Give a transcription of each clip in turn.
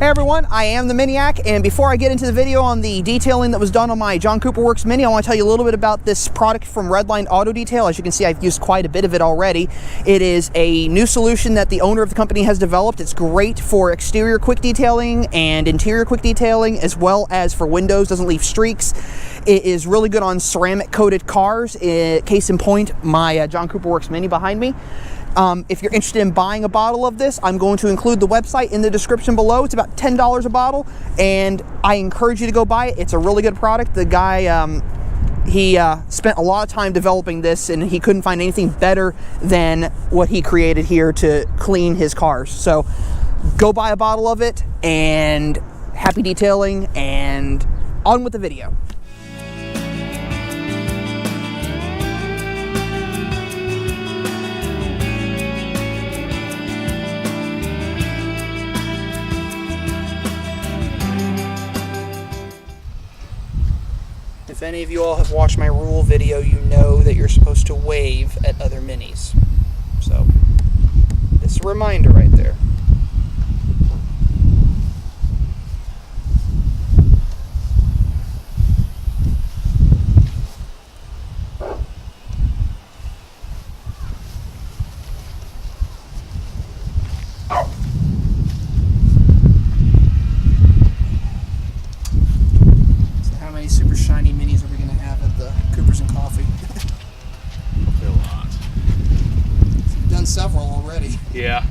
Hey everyone, I am the MINIac, and before I get into the video on the detailing that was done on my John Cooper Works Mini, I want to tell you a little bit about this product from Redline Auto Detail. As you can see, I've used quite a bit of it already. It is a new solution that the owner of the company has developed. It's great for exterior quick detailing and interior quick detailing, as well as for windows, doesn't leave streaks. It is really good on ceramic coated cars. Case in point, my John Cooper Works Mini behind me. If you're interested in buying a bottle of this, I'm going to include the website in the description below. It's about $10 a bottle, and I encourage you to go buy it. It's a really good product. The guy, he spent a lot of time developing this, and he couldn't find anything better than what he created here to clean his cars. So go buy a bottle of it, and happy detailing, and on with the video. If any of you all have watched my rule video, you know that you're supposed to wave at other minis. So, this is a reminder right there. Super shiny minis are we going to have at the Coopers and Coffee? A lot. You've done several already. Yeah.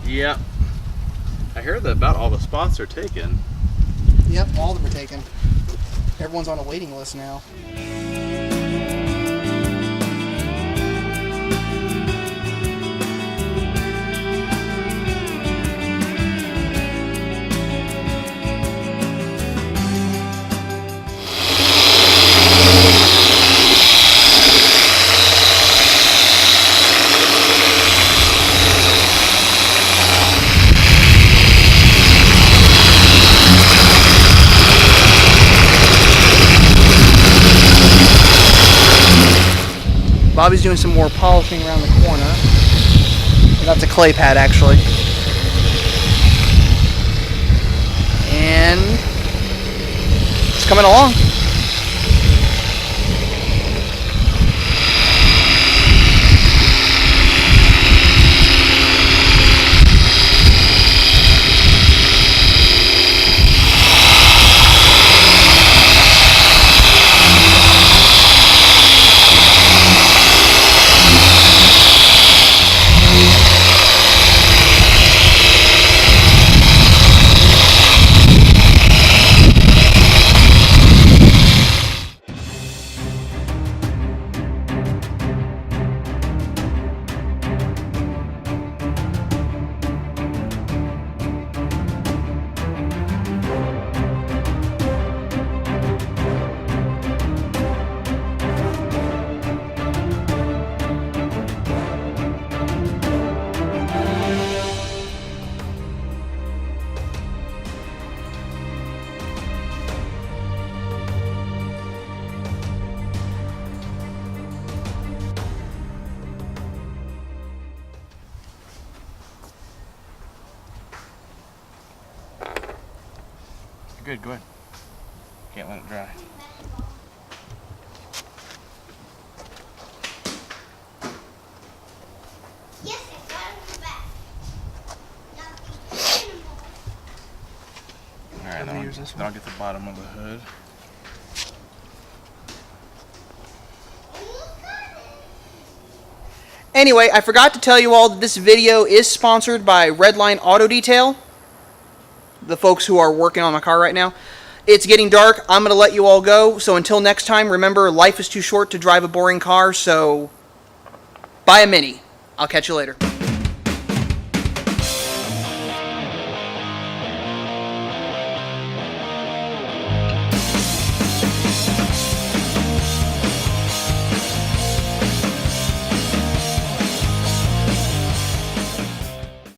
Yep. I hear that about all the spots are taken. Yep, all of them are taken. Everyone's on a waiting list now. Bobby's doing some more polishing around the corner. That's a clay pad, actually. And it's coming along. Good, go ahead. Can't let it dry. Yes, it's got on the back. Alright, then I'll get the bottom of the hood. Anyway, I forgot to tell you all that this video is sponsored by Redline Auto Detail, the folks who are working on my car right now. It's getting dark. I'm going to let you all go. So until next time, remember, life is too short to drive a boring car, so buy a Mini. I'll catch you later.